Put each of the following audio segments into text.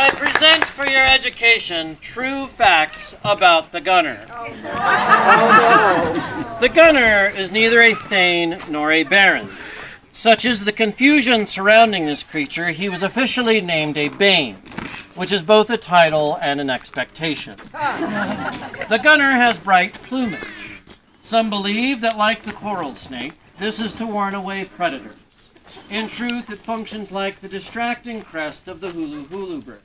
I present for your education true facts about the Gunnar. The Gunnar is neither a Thane nor a Baron. Such is the confusion surrounding this creature, he was officially named a Bane, which is both a title and an expectation. The Gunnar has bright plumage. Some believe that, like the coral snake, this is to warn away predators. In truth, it functions like the distracting crest of the hulu bird.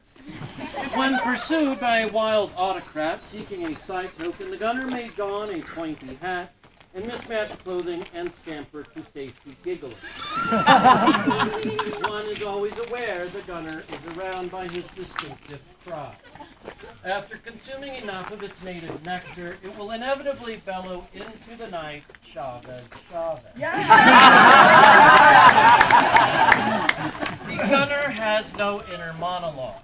When pursued by a wild autocrat seeking a side token, the Gunnar may don a pointy hat and mismatched clothing and scamper to safety giggling. One is always aware the Gunnar is around by his distinctive cry. After consuming enough of its native nectar, it will inevitably bellow into the night, Chavez, Chavez. The Gunnar has no inner monologue.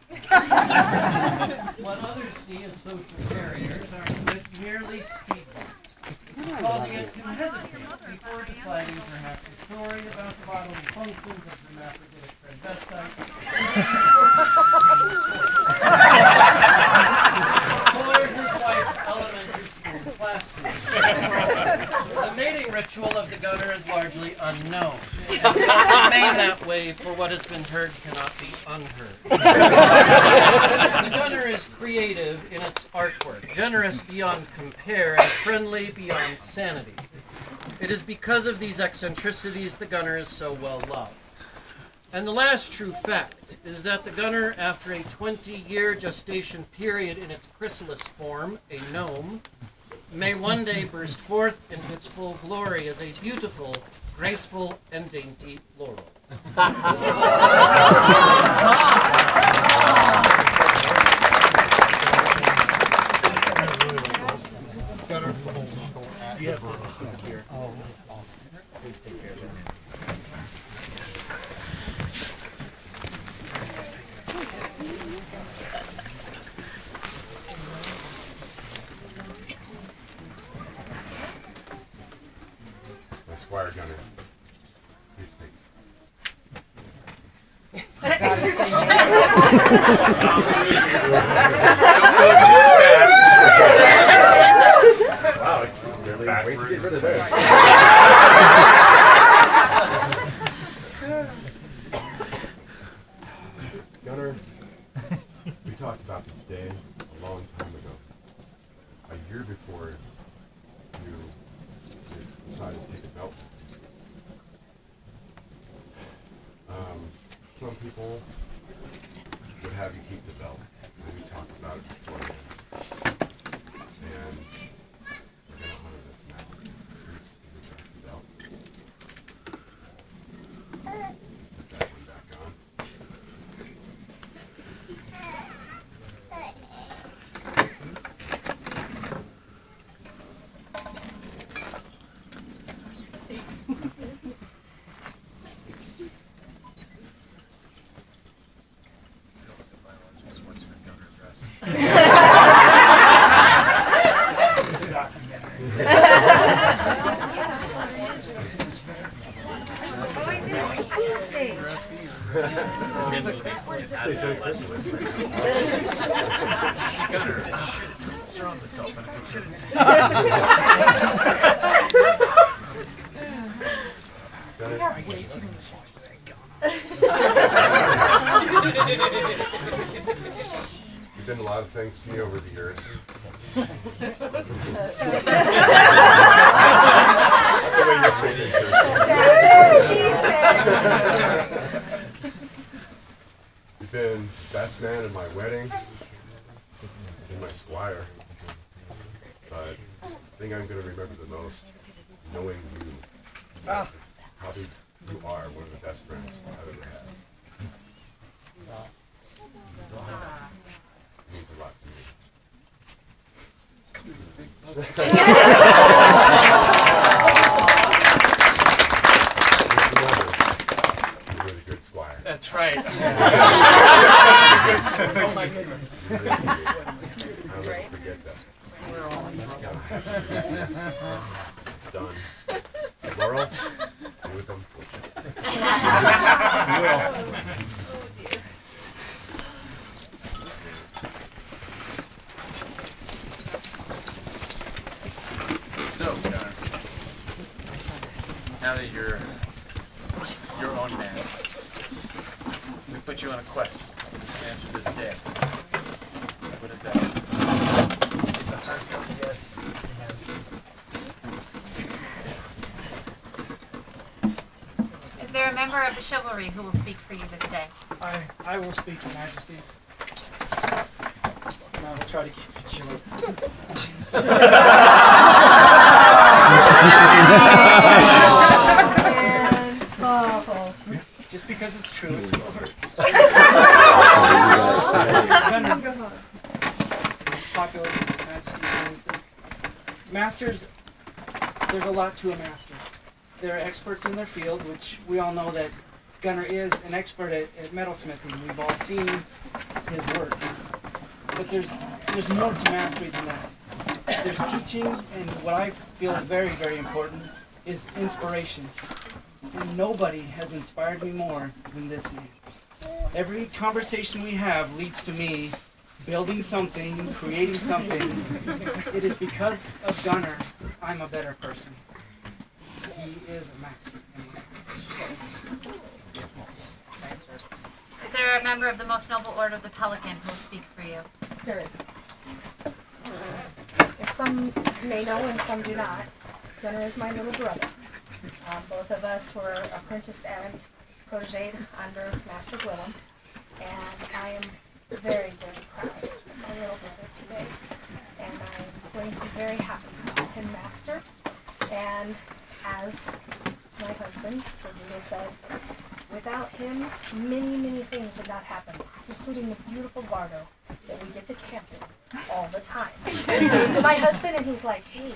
What others see as social barriers are merely speed bumps, causing it to hesitate before deciding perhaps a story about the bodily functions of hermaphroditic transvestite or his wife's elementary school classroom. The mating ritual of the Gunnar is largely unknown, and will remain that way, for what has been heard cannot be unheard. The Gunnar is creative in its artwork, generous beyond compare, and friendly beyond sanity. It is because of these eccentricities the Gunnar is so well loved. And the last true fact is that the Gunnar, after a 20-year gestation period in its chrysalis form, a gnome, may one day burst forth into its full glory as a beautiful, graceful, and dainty Laurel. Please take care of it. Squire Gunnar. Please take Don't go too fast. Wow, it's really great to get rid of this. Gunnar, we talked about this day a long time ago. A year before you decided to take a belt. Some people would have you keep the belt, and we talked about it before. And we're going to honor this now. Please retract the belt. Put that one back on. Surrounds itself in a good shit. You've done a lot of things to me over the years. You've been best man at my wedding, and my squire. But the thing I'm going to remember the most, knowing you, probably you are one of the best friends I've ever had. It means a lot to me. You're a really good squire. That's right. Oh my goodness. I'll never forget that. Done. Laurels, you with them? put you on a quest to answer this day. What is that? It's a heartfelt yes. Is there a member of the chivalry who will speak for you this day? I will speak, Your Majesties. And I will try to keep it short. Just because it's true, it still hurts. Gunnar, popular Majesties, masters, there's a lot to a master. They're experts in their field, which we all know that Gunnar is an expert at metalsmithing. We've all seen his work. But there's more to mastery than that. There's teaching, and what I feel very, very important is inspiration. And nobody has inspired me more than this man. Every conversation we have leads to me building something, creating something. It is because of Gunnar I'm a better person. He is a master. Is there a member of the most noble order of the Pelican who will speak for you? There is. As some may know and some do not, Gunnar is my little brother. Both of us were apprenticed and protéged under Master Willem, and I am very, very proud of my little brother today. And I'm going to be very happy to call him Master. And as my husband, Sir Judo, said, without him, many, many things would not happen, including the beautiful Bardo that we get to camp in all the time. To my husband, and he's like, hey,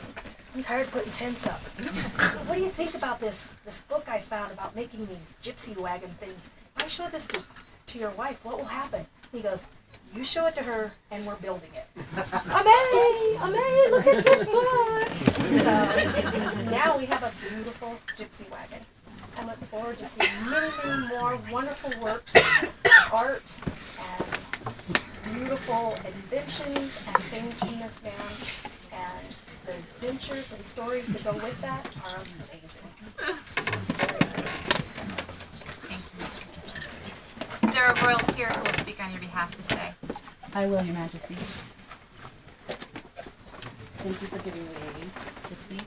I'm tired of putting tents up. What do you think about this book I found about making these gypsy wagon things? If I show this to your wife, what will happen? He goes, you show it to her, and we're building it. Amay, look at this book. So now we have a beautiful gypsy wagon. I look forward to seeing many, many more wonderful works of art and beautiful inventions and things from this man. And the adventures and stories that go with that are amazing. Thank you, Mr. Is there a royal peer who will speak on your behalf this day? I will, Your Majesty. Thank you for giving me leave to speak.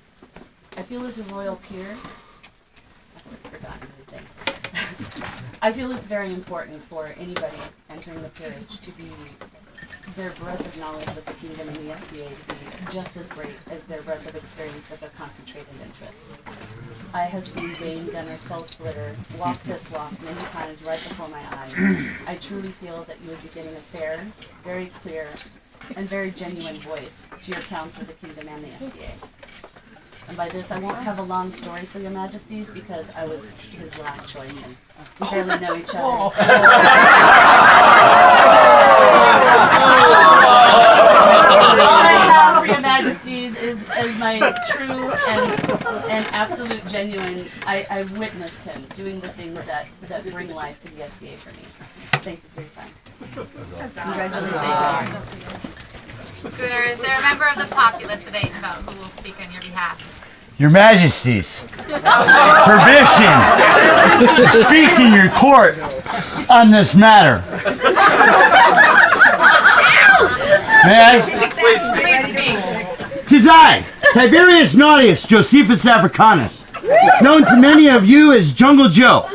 I feel as a royal peer, I've forgotten everything. I feel it's very important for anybody entering the peerage to be, their breadth of knowledge with the kingdom and the SCA to be just as great as their breadth of experience with their concentrated interest. I have seen Vane, Gunnar, Skullsplitter walk this walk many times right before my eyes. I truly feel that you would be getting a fair, very clear, and very genuine voice to your council, the kingdom, and the SCA. And by this, I won't have a long story for your majesties because I was his last choice and we barely know each other. All I have for your majesties is my true and absolute genuine. I've witnessed him doing the things that bring life to the SCA for me. Thank you for your time. Congratulations. Gunnar, is there a member of the populace of Aetna who will speak on your behalf? Your Majesties, permission to speak in your court on this matter. May I? Please speak. 'Tis I, Tiberius Nautius Josephus Africanus, known to many of you as Jungle Joe.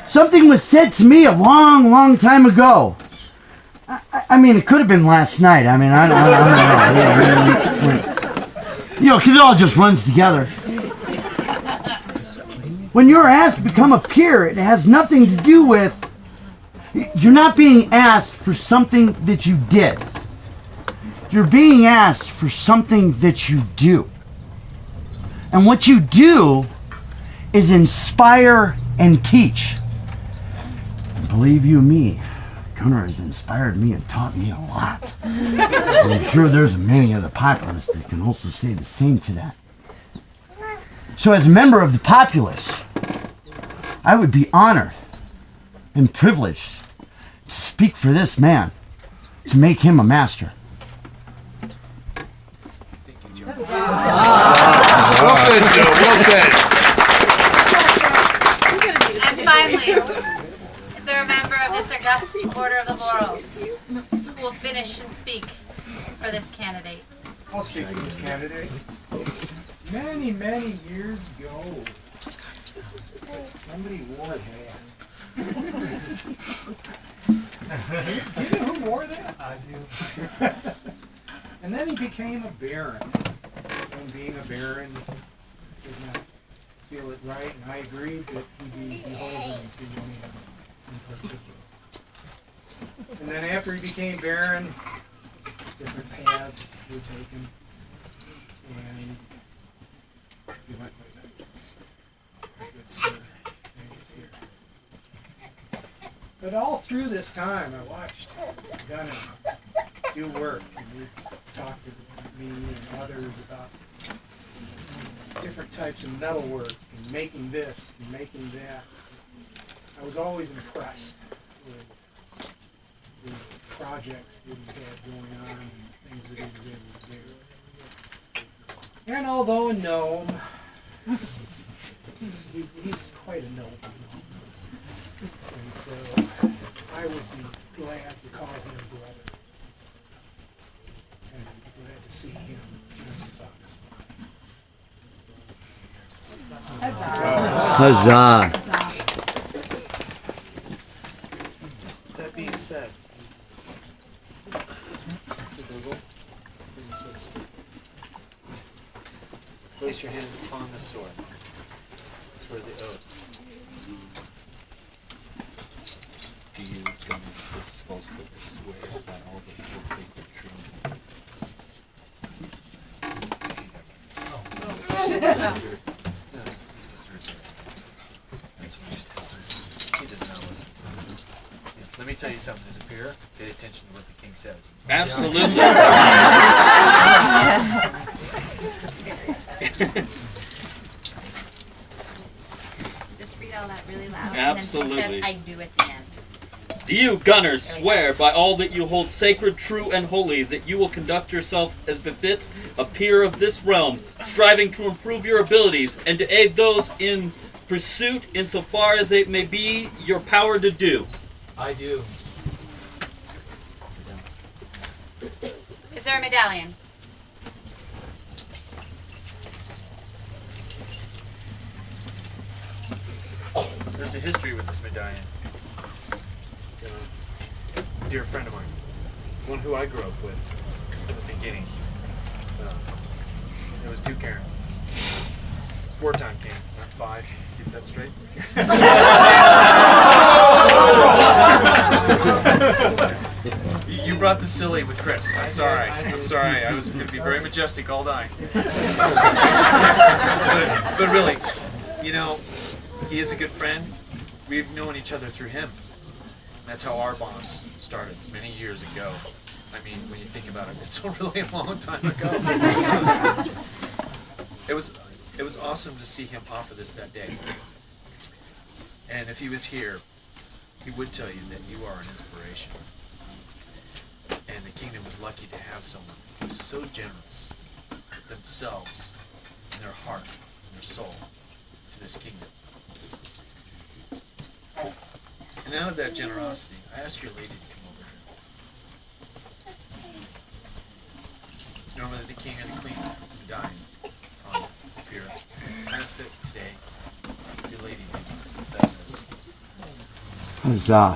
Something was said to me a long, long time ago. I mean, it could have been last night. I mean, I don't know. You know, because it all just runs together. When you're asked to become a peer, it has nothing to do with... You're not being asked for something that you did. You're being asked for something that you do. And what you do is inspire and teach. And believe you me, Gunnar has inspired me and taught me a lot. I'm sure there's many of the populace that can also say the same to that. So as a member of the populace, I would be honored and privileged to speak for this man, to make him a master. Well said, Joe. Well said. And finally, Finally, is there a member of this august Order of the Laurels who will finish and speak for this candidate? I'll speak for this candidate. Many, many years ago, somebody wore that. Do you know who wore that? I do. And then he became a baron. And being a baron, did not feel it right, and I agreed that he be beholden to women in particular. And then after he became baron, different paths were taken, and he went with it. Very good, sir. Very good, sir. But all through this time, I watched Gunnar do work, and we talked to me and others about different types of metalwork and making this and making that. I was always impressed with the projects that he had going on and things that he was able to do. And although a gnome, he's quite a gnome. And so I would be glad to call him brother. And I'd be glad to see him in his office. Huzzah. That being said, Place your hands upon the sword. Swear the oath. Do you, Gunnar, Skullsplitter, swear by all the people sacred true? No, he's supposed to reserve. He does not listen to me. Yeah, let me tell you something as a peer. Pay attention to what the king says. Absolutely. Just read all that really loud. Absolutely. And then he said, I do at the end. Do you, Gunnar, swear by all that you hold sacred, true, and holy, that you will conduct yourself as befits a peer of this realm, striving to improve your abilities and to aid those in pursuit insofar as it may be your power to do? I do. Is there a medallion? There's a history with this medallion. A dear friend of mine, one who I grew up with from the beginning. It was 2 Karen. 4-time king, not 5. Keep that straight. You brought the silly with Chris. I'm sorry. I'm sorry. I was going to be very majestic all night. but really, you know, he is a good friend. We've known each other through him. That's how our bonds started many years ago. I mean, when you think about it, it's a really long time ago. It was awesome to see him offer this that day. And if he was here, he would tell you that you are an inspiration. And the kingdom was lucky to have someone who's so generous with themselves and their heart and their soul to this kingdom. And out of that generosity, I ask your lady to come over here. Normally the king or the queen dine on the pier. I ask that today your lady does this. Huzzah.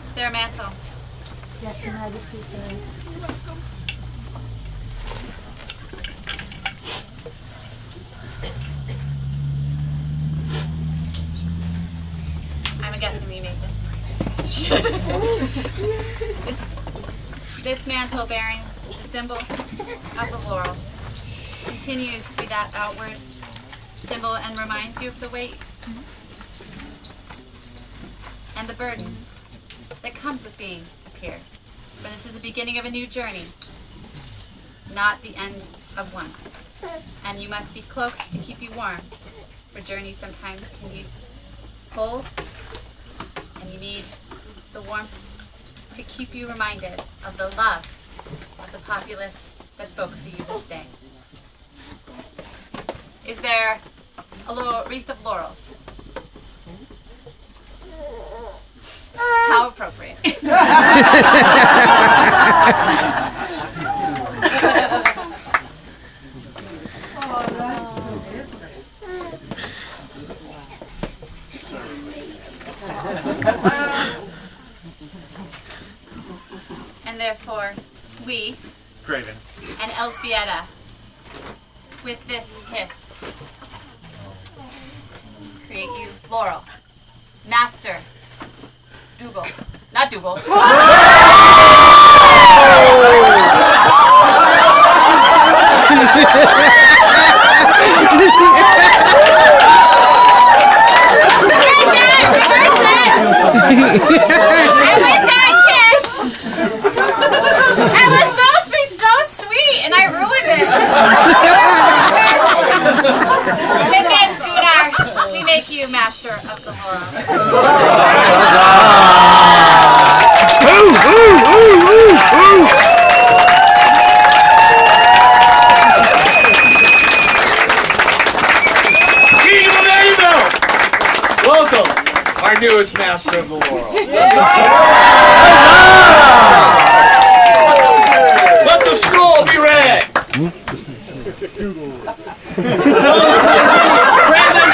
Is there a mantle? Yes, Your Majesty, sir. I'm guessing you made this. This mantle bearing the symbol of the laurel continues to be that outward symbol and reminds you of the weight and the burden that comes with being a peer. For this is the beginning of a new journey, not the end of one. And you must be cloaked to keep you warm, for journeys sometimes can be cold, and you need the the warmth to keep you reminded of the love of the populace that spoke for you this day. Is there a wreath of laurels? How appropriate. And therefore, we, Craven. and Elzbieta, with this kiss, create you Laurel, Master, Dougal, not Dougal. And with that kiss, it was supposed to be so sweet, and I ruined it. With this, Gunnar, we make you master of the Laurel. Welcome, our newest master of the Laurel. Let the scroll be read. Craven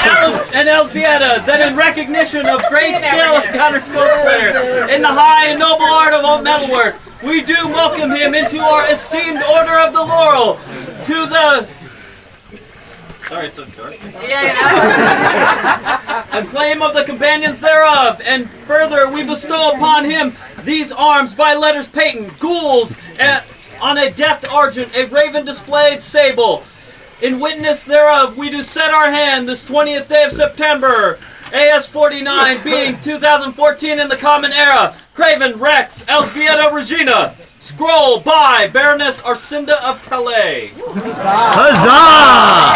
and Elzbieta, that in recognition of great skill of Gunnar Skullsplitter in the high and noble art of metalwork, we do welcome him into our esteemed Order of the Laurel, to the... Sorry, it's so short. And claim of the companions thereof, and further we bestow upon him these arms by letters patent, gules, on a deft argent, a raven displayed sable. In witness thereof, we do set our hand this 20th day of September, AS 49, being 2014 in the Common Era. Craven Rex, Elzbieta Regina. Scroll by Baroness Arcinda of Calais. Huzzah!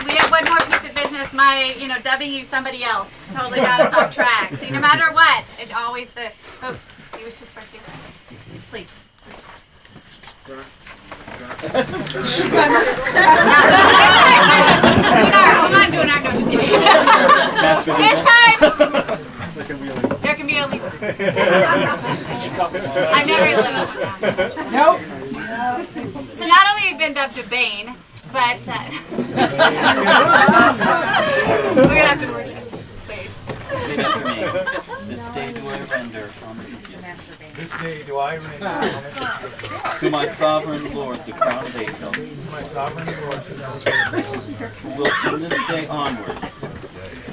We have one more piece of business. My, dubbing you somebody else totally got us off track. See, no matter what, it's always the. Oh, it was just right here. Please. Hold on, Gunnar. No, just kidding. This time, there can be only one. I'm never going to live up to that. Nope. So not only have you been dubbed to Bane, but we're going to have to work it, please. Repeat after me. This day do I render homage This day do I render to my sovereign lord, the crown of Angel, my sovereign Lord, who will from this day onward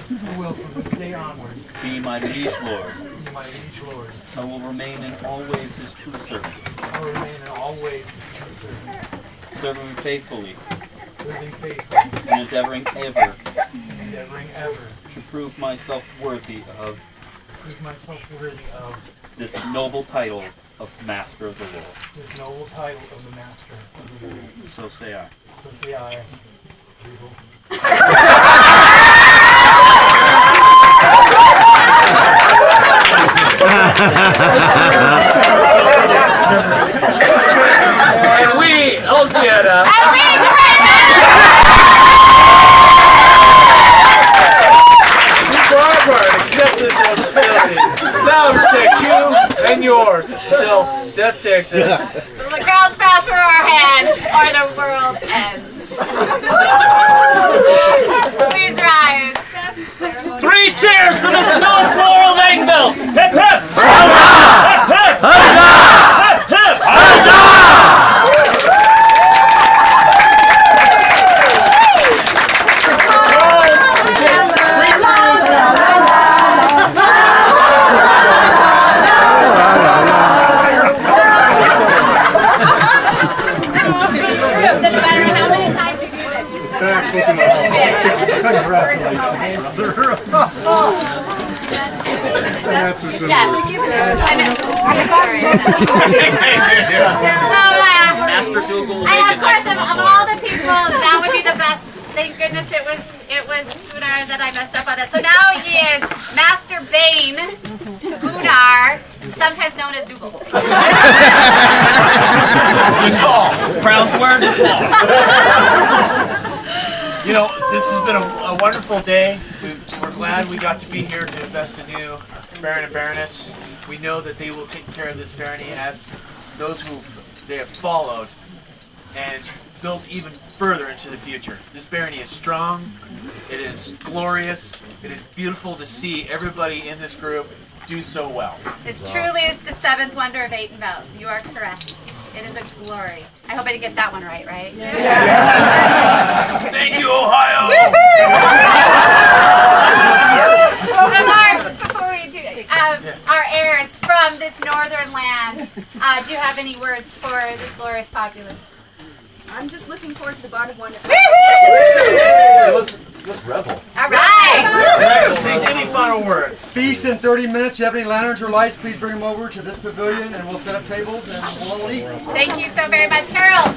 who will from this day onward be my liege lord. be my liege Lord. I will remain in all ways his true servant, I will remain in all ways his true servant, serving him faithfully, living faithfully, and endeavoring ever to prove myself worthy of prove myself worthy of this noble title of Master of the Laurel. this noble title of the Master of the Laurel. So say I. So say I, Dougal. And we, Elzbieta, And we, for our part, accept this responsibility. Vow to protect you and yours until death takes us. the crowds pass from our hand, or the world ends. Please rise. 3 cheers to this newest Laurel of Angeville! Hip hip! Hip hip! Hip hip! No matter how many times you do this, you still have to do Yes. Master Dougal will And make of it course, next of all the people, that would be the best. Thank goodness it was Gunnar that I messed up on it. So now he is Master Bane Gunnar, sometimes known as Dougal. Crown's word is law. You know, this has been a wonderful day. We're glad we got to be here to invest a new Baron and Baroness. We know that they will take care of this barony as those who they have followed and build even further into the future. This barony is strong, it is glorious, it is beautiful to see everybody in this group do so well. It's truly the seventh wonder of Atenveld. You are correct. It is a glory. I hope I did get that one right, right? Yeah. Thank you, Ohio! Mark, before we do, our heirs from this northern land, do you have any words for this glorious populace? I'm just looking forward to the bottom one. Let's revel. All right! Alexis, any final words? Feast in 30 minutes. You have any lanterns or lights, please bring them over to this pavilion and we'll set up tables and we'll all eat. Thank you so very much, Harold.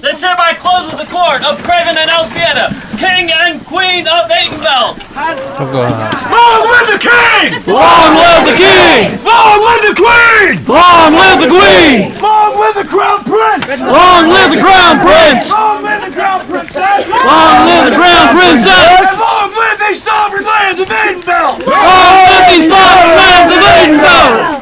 This hereby closes the court of Craven and Elspieta, King and Queen of Atenveld. Long live the king! Long live the king! Long live the queen! Long live the queen! Long live the crown prince! Long live the crown prince! Long live the crown princess! Long live the crown princess! And long live the sovereign lands of Atenveld! Long live the sovereign lands of Atenveld!